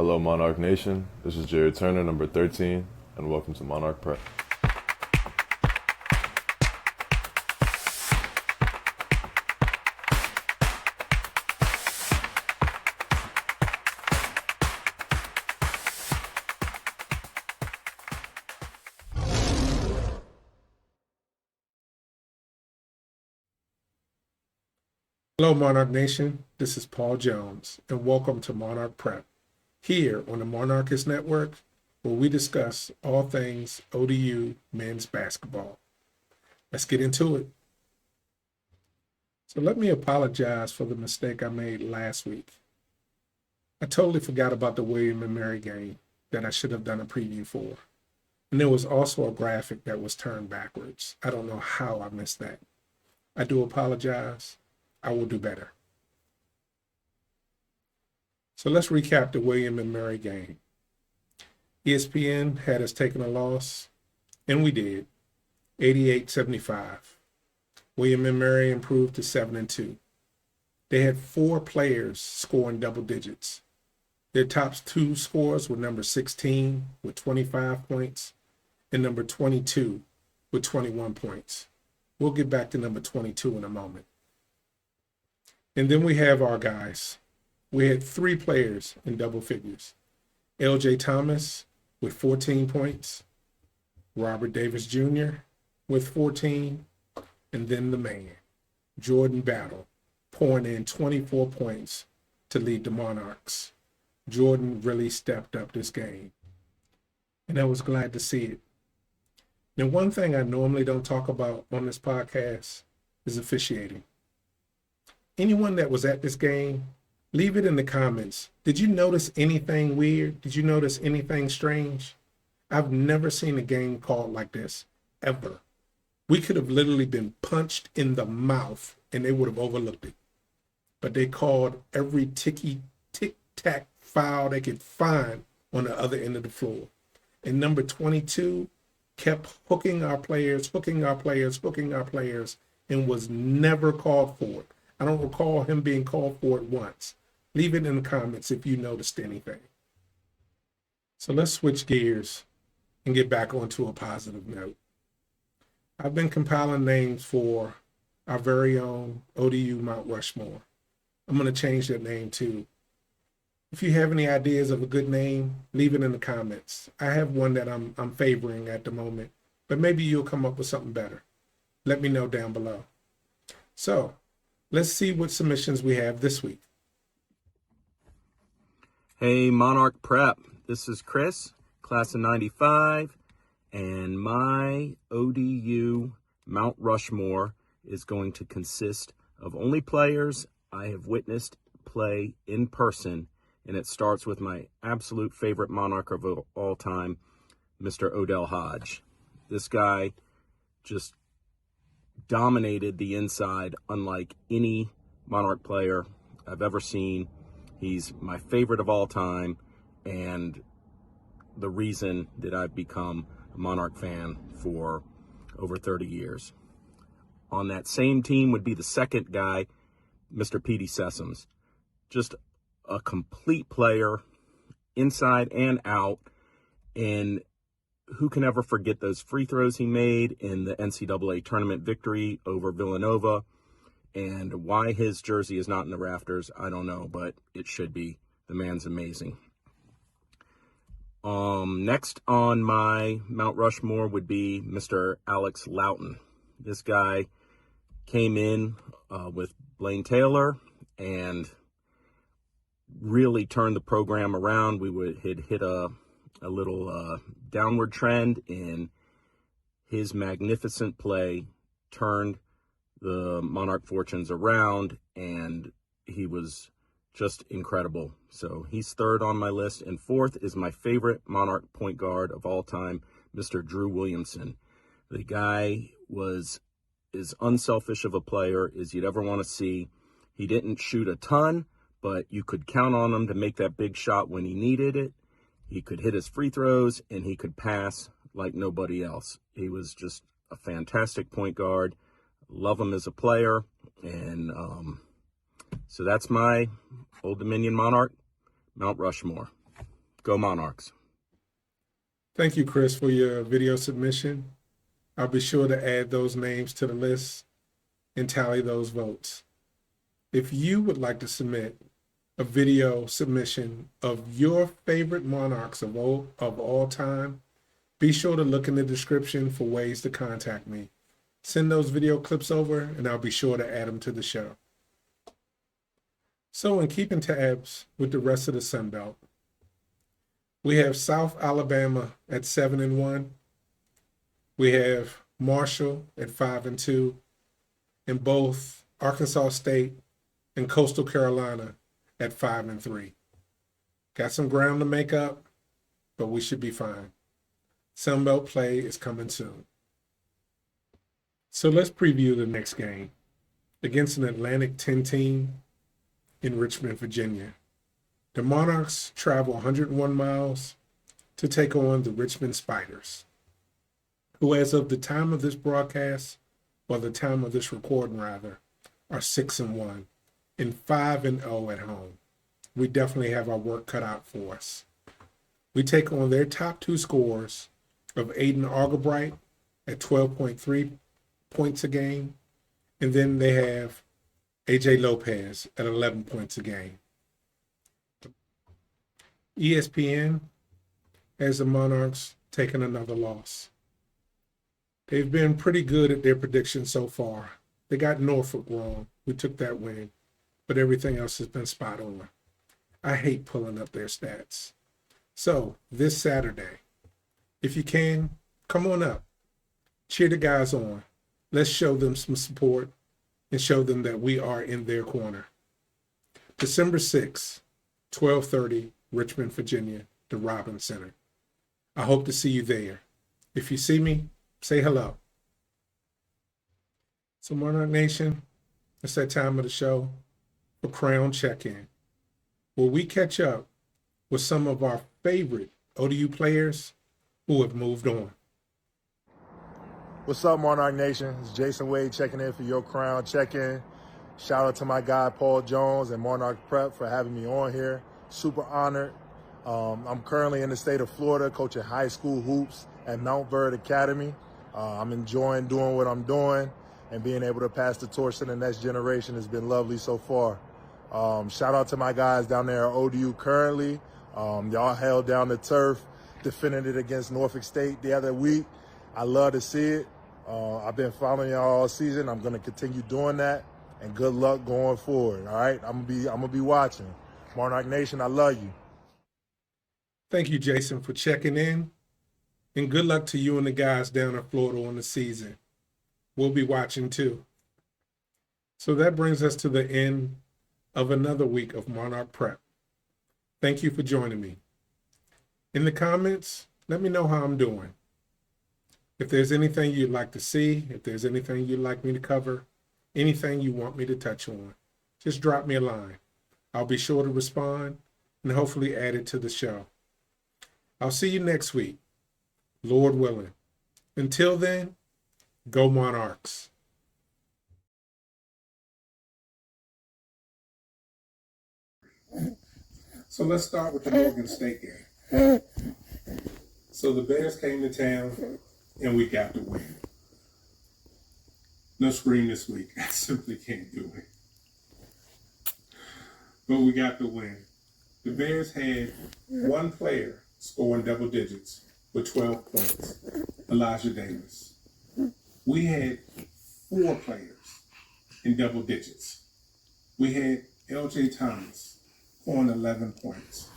Hello, Monarch Nation. This is Jared Turner, number 13, and welcome to Monarch Prep. Hello, Monarch Nation. This is Paul Jones, and welcome to Monarch Prep, here on the Monarchist Network, where we discuss all things ODU men's basketball. Let's get into it. So let me apologize for the mistake I made last week. I totally forgot about the William and Mary game that I should have done a preview for. And there was also a graphic that was turned backwards. I don't know how I missed that. I do apologize. I will do better. So let's recap the William and Mary game. ESPN had us taking a loss, and we did, 88-75. William and Mary improved to 7-2. They had 4 players scoring double digits. Their top 2 scorers were number 16 with 25 points and number 22 with 21 points. We'll get back to number 22 in a moment. And then we have our guys. We had 3 players in double figures. L.J. Thomas with 14 points, Robert Davis Jr. with 14, and then the man, Jordan Battle, pouring in 24 points to lead the Monarchs. Jordan really stepped up this game, and I was glad to see it. Now, one thing I normally don't talk about on this podcast is officiating. Anyone that was at this game, leave it in the comments. Did you notice anything weird? Did you notice anything strange? I've never seen a game called like this, ever. We could have literally been punched in the mouth and they would have overlooked it. But they called every tic-tac foul they could find on the other end of the floor. And number 22 kept hooking our players, and was never called for it. I don't recall him being called for it once. Leave it in the comments if you noticed anything. So let's switch gears and get back onto a positive note. I've been compiling names for our very own ODU Mount Rushmore. I'm going to change that name too. If you have any ideas of a good name, leave it in the comments. I have one that I'm favoring at the moment, but maybe you'll come up with something better. Let me know down below. So let's see what submissions we have this week. Hey, Monarch Prep. This is Chris, class of 95, and my ODU Mount Rushmore is going to consist of only players I have witnessed play in person, and it starts with my absolute favorite Monarch of all time, Mr. Odell Hodge. This guy just dominated the inside unlike any Monarch player I've ever seen. He's my favorite of all time and the reason that I've become a Monarch fan for over 30 years. On that same team would be the second guy, Mr. Petey Sessoms. Just a complete player inside and out, and who can ever forget those free throws he made in the NCAA tournament victory over Villanova? And why his jersey is not in the rafters, I don't know, but it should be. The man's amazing. Next on my Mount Rushmore would be Mr. Alex Loughton. This guy came in with Blaine Taylor and really turned the program around. Had hit a little downward trend, and his magnificent play turned the Monarch fortunes around, and he was just incredible. So he's third on my list, and fourth is my favorite Monarch point guard of all time, Mr. Drew Williamson. The guy was as unselfish of a player as you'd ever want to see. He didn't shoot a ton, but you could count on him to make that big shot when he needed it. He could hit his free throws, and he could pass like nobody else. He was just a fantastic point guard. Love him as a player. And so that's my Old Dominion Monarch, Mount Rushmore. Go Monarchs. Thank you, Chris, for your video submission. I'll be sure to add those names to the list and tally those votes. If you would like to submit a video submission of your favorite Monarchs of all time, be sure to look in the description for ways to contact me. Send those video clips over and I'll be sure to add them to the show. So in keeping tabs with the rest of the Sun Belt, we have South Alabama at 7-1. We have Marshall at 5-2, and both Arkansas State and Coastal Carolina at 5-3. Got some ground to make up, but we should be fine. Sun Belt play is coming soon. So let's preview the next game against an Atlantic 10 team in Richmond, Virginia. The Monarchs travel 101 miles to take on the Richmond Spiders, who as of the time of this broadcast, or the time of this recording rather, are 6-1 and 5-0 at home. We definitely have our work cut out for us. We take on their top two scorers of Aiden Argabright at 12.3 points a game, and then they have AJ Lopez at 11 points a game. ESPN has the Monarchs taking another loss. They've been pretty good at their predictions so far. They got Norfolk wrong. We took that win, but everything else has been spot on. I hate pulling up their stats. So this Saturday, if you can, come on up. Cheer the guys on. Let's show them some support and show them that we are in their corner. December 6th, 12:30, Richmond, Virginia, the Robins Center. I hope to see you there. If you see me, say hello. So Monarch Nation, it's that time of the show for Crown Check-In, where we catch up with some of our favorite ODU players who have moved on. What's up, Monarch Nation? It's Jason Wade checking in for your Crown Check-In. Shout out to my guy, Paul Jones and Monarch Prep for having me on here. Super honored. I'm currently in the state of Florida coaching high school hoops at Montverde Academy. I'm enjoying doing what I'm doing, and being able to pass the torch to the next generation has been lovely so far. Shout out to my guys down there at ODU currently. Y'all held down the turf, defending it against Norfolk State the other week. I love to see it. I've been following y'all all season. I'm going to continue doing that, and good luck going forward. All right, I'm gonna be watching. Monarch Nation, I love you. Thank you, Jason, for checking in, and good luck to you and the guys down in Florida on the season. We'll be watching too. So that brings us to the end of another week of Monarch Prep. Thank you for joining me. In the comments, let me know how I'm doing. If there's anything you'd like to see, if there's anything you'd like me to cover, anything you want me to touch on, just drop me a line. I'll be sure to respond and hopefully add it to the show. I'll see you next week, Lord willing. Until then, go Monarchs. So let's start with the Morgan State game. So the Bears came to town and we got the win. No scream this week. I simply can't do it. But we got the win. The Bears had one player scoring double digits with 12 points, Elijah Davis. We had 4 players in double digits. We had LJ Thomas scoring 11 points.